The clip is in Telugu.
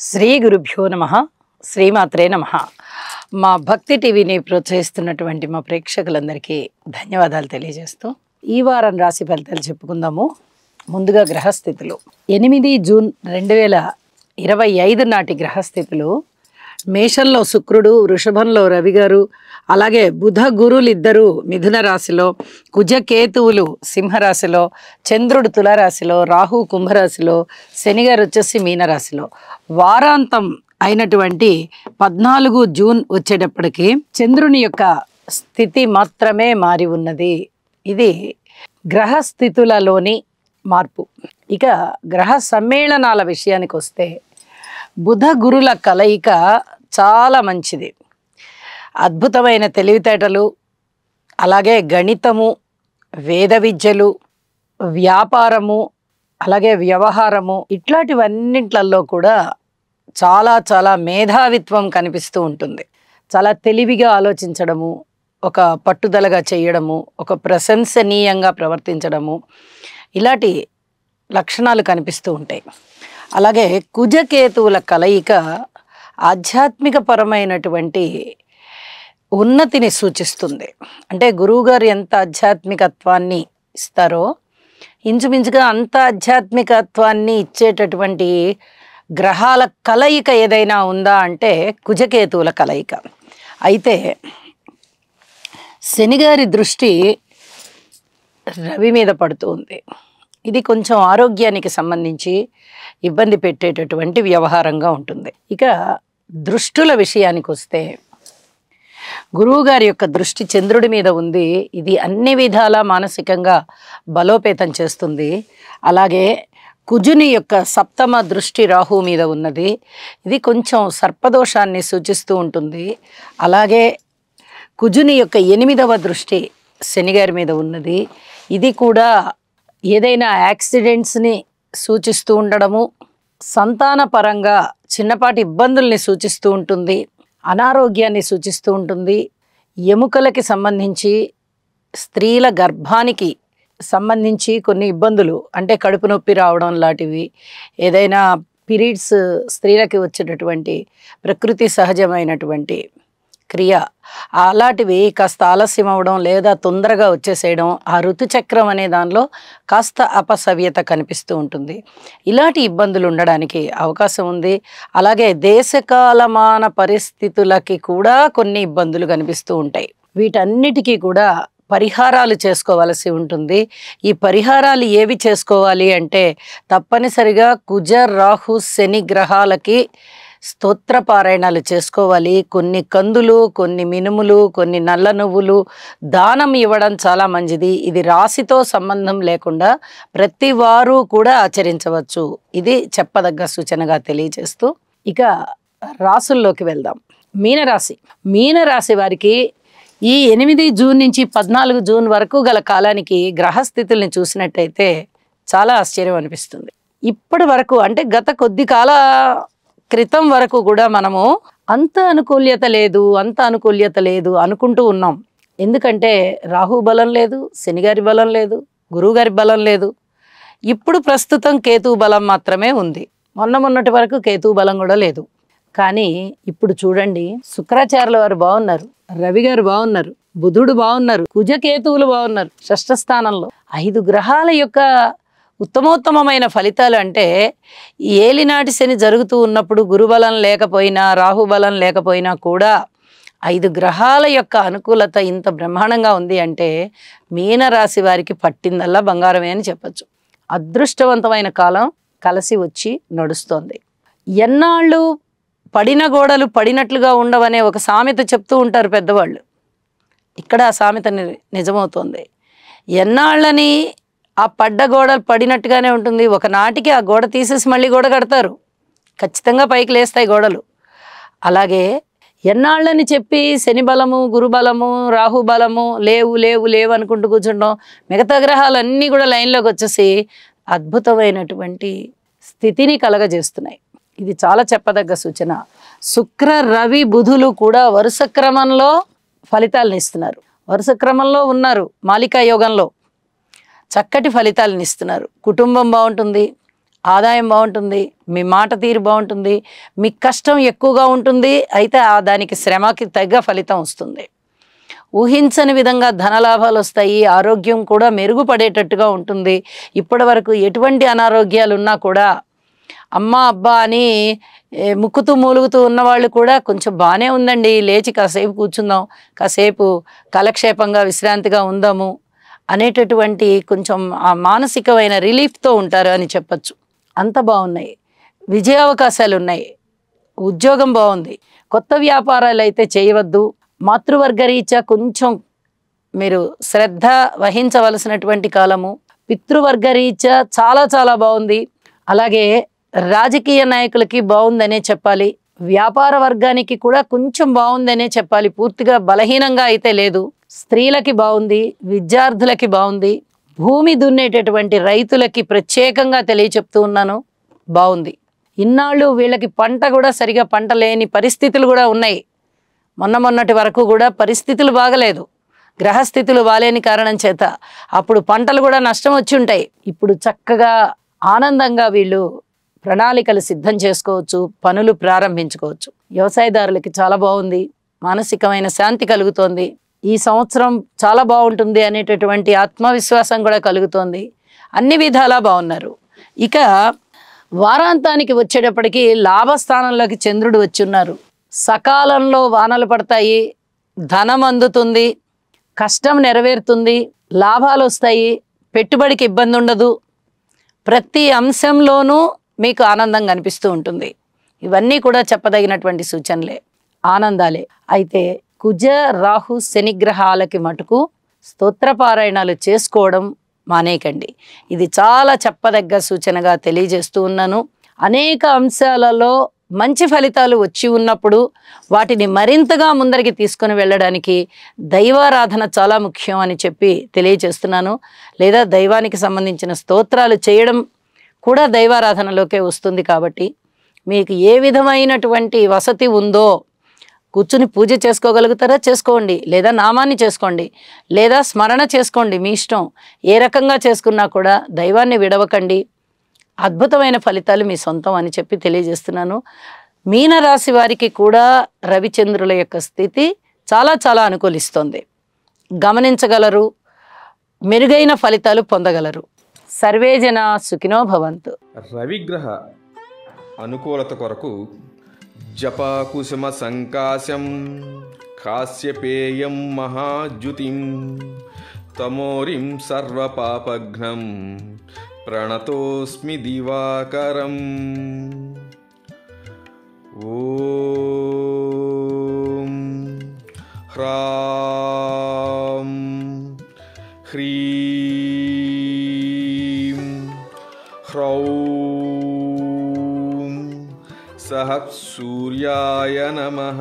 శ్రీ గురుభ్యో నమః శ్రీమాత్రే నమః మా భక్తి టీవీని ప్రోత్సహిస్తున్నటువంటి మా ప్రేక్షకులందరికీ ధన్యవాదాలు తెలియజేస్తూ ఈ వారం రాశి ఫలితాలు చెప్పుకుందాము. ముందుగా గ్రహస్థితులు 8 జూన్ 2025 నాటి గ్రహస్థితులు మేషంలో శుక్రుడు, వృషభంలో రవి గారు, అలాగే బుధ గురులు ఇద్దరు మిథున రాశిలో, కుజకేతువులు సింహరాశిలో, చంద్రుడు తులారాశిలో, రాహు కుంభరాశిలో, శని గారు వచ్చేసి మీనరాశిలో. వారాంతం అయినటువంటి 14 జూన్ వచ్చేటప్పటికి చంద్రుని యొక్క స్థితి మాత్రమే మారి ఉన్నది. ఇది గ్రహస్థితులలోని మార్పు. ఇక గ్రహ సమ్మేళనాల విషయానికి వస్తే బుధ గురుల కలయిక చాలా మంచిది. అద్భుతమైన తెలివితేటలు, అలాగే గణితము, వేద విద్యలు, వ్యాపారము, అలాగే వ్యవహారము, ఇట్లాంటివన్నింటిలో కూడా చాలా చాలా మేధావిత్వం కనిపిస్తూ ఉంటుంది. చాలా తెలివిగా ఆలోచించడము, ఒక పట్టుదలగా చేయడము, ఒక ప్రశంసనీయంగా ప్రవర్తించడము, ఇలాంటి లక్షణాలు కనిపిస్తూ ఉంటాయి. అలాగే కుజకేతువుల కలయిక ఆధ్యాత్మిక పరమైనటువంటి ఉన్నతిని సూచిస్తుంది. అంటే గురువుగారు ఎంత ఆధ్యాత్మికత్వాన్ని ఇస్తారో ఇంచుమించుగా అంత ఆధ్యాత్మికత్వాన్ని ఇచ్చేటటువంటి గ్రహాల కలయిక ఏదైనా ఉందా అంటే కుజకేతువుల కలయిక. అయితే శనిగారి దృష్టి రవి మీద పడుతూ ఉంది. ఇది కొంచెం ఆరోగ్యానికి సంబంధించి ఇబ్బంది పెట్టేటటువంటి వ్యవహారంగా ఉంటుంది. ఇక దృష్టుల విషయానికి వస్తే గురువుగారి యొక్క దృష్టి చంద్రుడి మీద ఉంది. ఇది అన్ని విధాలా మానసికంగా బలోపేతం చేస్తుంది. అలాగే కుజుని యొక్క సప్తమ దృష్టి రాహు మీద ఉన్నది. ఇది కొంచెం సర్పదోషాన్ని సూచిస్తూ ఉంటుంది. అలాగే కుజుని యొక్క 8వ దృష్టి శనిగారి మీద ఉన్నది. ఇది కూడా ఏదైనా యాక్సిడెంట్స్ని సూచిస్తూ ఉండడము, సంతాన పరంగా చిన్నపాటి ఇబ్బందుల్ని సూచిస్తూ ఉంటుంది, అనారోగ్యాన్ని సూచిస్తూ ఉంటుంది. ఎముకలకి సంబంధించి, స్త్రీల గర్భానికి సంబంధించి కొన్ని ఇబ్బందులు, అంటే కడుపు నొప్పి రావడం లాంటివి, ఏదైనా పీరియడ్స్ స్త్రీలకి వచ్చేటటువంటి ప్రకృతి సహజమైనటువంటి క్రియ అలాంటివి కాస్త ఆలస్యం అవ్వడం లేదా తొందరగా వచ్చేసేయడం, ఆ ఋతుచక్రం అనే దానిలో కాస్త అపసవ్యత కనిపిస్తూ ఉంటుంది. ఇలాంటి ఇబ్బందులు ఉండడానికి అవకాశం ఉంది. అలాగే దేశకాలమాన పరిస్థితులకి కూడా కొన్ని ఇబ్బందులు కనిపిస్తూ ఉంటాయి. వీటన్నిటికీ కూడా పరిహారాలు చేసుకోవాల్సి ఉంటుంది. ఈ పరిహారాలు ఏవి చేసుకోవాలి అంటే తప్పనిసరిగా కుజ రాహు శని గ్రహాలకి స్తోత్ర పారాయణాలు చేసుకోవాలి. కొన్ని కందులు, కొన్ని మినుములు, కొన్ని నల్ల నువ్వులు దానం ఇవ్వడం చాలా మంచిది. ఇది రాశితో సంబంధం లేకుండా ప్రతి వారు కూడా ఆచరించవచ్చు. ఇది చెప్పదగ్గ సూచనగా తెలియజేస్తూ ఇక రాసుల్లోకి వెళ్దాం. మీనరాశి. మీనరాశి వారికి ఈ 8 జూన్ నుంచి 14 జూన్ వరకు గల కాలానికి గ్రహస్థితుల్ని చూసినట్టయితే చాలా ఆశ్చర్యం అనిపిస్తుంది. ఇప్పటి వరకు అంటే గత కొద్ది కాల క్రితం వరకు కూడా మనము అంత అనుకూల్యత లేదు అనుకుంటూ ఉన్నాం. ఎందుకంటే రాహు బలం లేదు, శనిగారి బలం లేదు, గురువుగారి బలం లేదు. ఇప్పుడు ప్రస్తుతం కేతు బలం మాత్రమే ఉంది. మొన్నటి వరకు కేతు బలం కూడా లేదు. కానీ ఇప్పుడు చూడండి, శుక్రాచార్యుల వారు బాగున్నారు, రవి గారు బాగున్నారు, బుధుడు బాగున్నారు, కుజకేతువులు బాగున్నారు షష్ఠ స్థానంలో. 5 గ్రహాల యొక్క ఉత్తమోత్తమైన ఫలితాలు అంటే ఏలినాటి శని జరుగుతూ ఉన్నప్పుడు గురుబలం లేకపోయినా రాహుబలం లేకపోయినా కూడా 5 గ్రహాల యొక్క అనుకూలత ఇంత బ్రహ్మాండంగా ఉంది అంటే మీనరాశి వారికి పట్టిందల్లా బంగారమే అని చెప్పచ్చు. అదృష్టవంతమైన కాలం కలిసి వచ్చి నడుస్తోంది. ఎన్నాళ్ళు పడిన గోడలు పడినట్లుగా ఉండవనే ఒక సామెత చెప్తూ ఉంటారు పెద్దవాళ్ళు. ఇక్కడ ఆ సామెత నిజమవుతోంది. ఎన్నాళ్ళని ఆ పడ్డ గోడలు పడినట్టుగానే ఉంటుంది. ఒకనాటికి ఆ గోడ తీసేసి మళ్ళీ గోడ కడతారు, ఖచ్చితంగా పైకి లేస్తాయి గోడలు. అలాగే ఎన్నాళ్ళని చెప్పి శని బలము, గురుబలము, రాహు బలము లేవు అనుకుంటూ కూర్చుంటాం. మిగతా గ్రహాలన్నీ కూడా లైన్లోకి వచ్చేసి అద్భుతమైనటువంటి స్థితిని కలగజేస్తున్నాయి. ఇది చాలా చెప్పదగ్గ సూచన. శుక్ర రవి బుధులు కూడా వరుస క్రమంలో ఫలితాలను ఇస్తున్నారు. వరుస క్రమంలో ఉన్నారు. మాలికా యోగంలో చక్కటి ఫలితాలను ఇస్తున్నారు. కుటుంబం బాగుంటుంది, ఆదాయం బాగుంటుంది, మీ మాట తీరు బాగుంటుంది, మీ కష్టం ఎక్కువగా ఉంటుంది, అయితే దానికి శ్రమకి తగ్గ ఫలితం వస్తుంది. ఊహించని విధంగా ధనలాభాలు వస్తాయి, ఆరోగ్యం కూడా మెరుగుపడేటట్టుగా ఉంటుంది. ఇప్పటి వరకు ఎటువంటి అనారోగ్యాలు ఉన్నా కూడా అమ్మ అబ్బా అని ముక్కుతూ మూలుగుతూ ఉన్నవాళ్ళు కూడా కొంచెం బాగానే ఉందండి, లేచి కాసేపు కూర్చుందాం, కాసేపు కాలక్షేపంగా విశ్రాంతిగా ఉందాము అనేటటువంటి కొంచెం ఆ మానసికమైన రిలీఫ్తో ఉంటారు అని చెప్పచ్చు. అంత బాగున్నాయి, విజయావకాశాలు ఉన్నాయి, ఉద్యోగం బాగుంది. కొత్త వ్యాపారాలు అయితే చేయవద్దు. మాతృవర్గరీత్యా కొంచెం మీరు శ్రద్ధ వహించవలసినటువంటి కాలము. పితృవర్గరీత్యా చాలా చాలా బాగుంది. అలాగే రాజకీయ నాయకులకి బాగుందనే చెప్పాలి, వ్యాపార వర్గానికి కూడా కొంచెం బాగుందనే చెప్పాలి, పూర్తిగా బలహీనంగా అయితే లేదు. స్త్రీలకి బాగుంది, విద్యార్థులకి బాగుంది, భూమి దున్నేటటువంటి రైతులకి ప్రత్యేకంగా తెలియచెప్తూ ఉన్నాను, బాగుంది. ఇన్నాళ్ళు వీళ్ళకి పంట కూడా సరిగా పంట లేని పరిస్థితులు కూడా ఉన్నాయి. మొన్నటి వరకు కూడా పరిస్థితులు బాగలేదు, గ్రహస్థితులు బాలేని కారణం చేత అప్పుడు పంటలు కూడా నష్టం వచ్చి ఉంటాయి. ఇప్పుడు చక్కగా ఆనందంగా వీళ్ళు ప్రణాళికలు సిద్ధం చేసుకోవచ్చు, పనులు ప్రారంభించుకోవచ్చు. వ్యవసాయదారులకి చాలా బాగుంది, మానసికమైన శాంతి కలుగుతోంది. ఈ సంవత్సరం చాలా బాగుంటుంది అనేటటువంటి ఆత్మవిశ్వాసం కూడా కలుగుతోంది. అన్ని విధాలా బాగున్నారు. ఇక వారాంతానికి వచ్చేటప్పటికి లాభస్థానంలోకి చంద్రుడు వచ్చున్నారు. సకాలంలో వానలు పడతాయి, ధనం అందుతుంది, కష్టం నెరవేరుతుంది, లాభాలు వస్తాయి, పెట్టుబడికి ఇబ్బంది ఉండదు, ప్రతి అంశంలోనూ మీకు ఆనందం కనిపిస్తూ ఉంటుంది. ఇవన్నీ కూడా చెప్పదగినటువంటి సూచనలే, ఆనందాలే. అయితే కుజ రాహు శనిగ్రహాలకి మటుకు స్తోత్రపారాయణాలు చేసుకోవడం మానేయకండి. ఇది చాలా చెప్పదగ్గ సూచనగా తెలియజేస్తూ ఉన్నాను. అనేక అంశాలలో మంచి ఫలితాలు వచ్చి ఉన్నప్పుడు వాటిని మరింతగా ముందరికి తీసుకొని వెళ్ళడానికి దైవారాధన చాలా ముఖ్యం అని చెప్పి తెలియజేస్తున్నాను. లేదా దైవానికి సంబంధించిన స్తోత్రాలు చేయడం కూడా దైవారాధనలోకే వస్తుంది. కాబట్టి మీకు ఏ విధమైనటువంటి వసతి ఉందో కూర్చుని పూజ చేసుకోగలుగుతారా చేసుకోండి, లేదా నామాన్ని చేసుకోండి, లేదా స్మరణ చేసుకోండి, మీ ఇష్టం. ఏ రకంగా చేసుకున్నా కూడా దైవాన్ని విడవకండి, అద్భుతమైన ఫలితాలు మీ సొంతం అని చెప్పి తెలియజేస్తున్నాను. మీనరాశి వారికి కూడా రవిచంద్రుల యొక్క స్థితి చాలా చాలా అనుకూలిస్తోంది, గమనించగలరు, మెరుగైన ఫలితాలు పొందగలరు. సర్వే జనా సుఖినో భవంతు. రవిగ్రహ అనుకూలత కొరకు జపకుసుమ సంకాశం కాశ్యపేయం మహాద్యుతిం తమోరిం సర్వపాపఘ్నం ప్రణతోస్మి దివాకరం. ఓం హ్రాం హ్రీం హ్రౌం సహ సూర్యాయ నమః.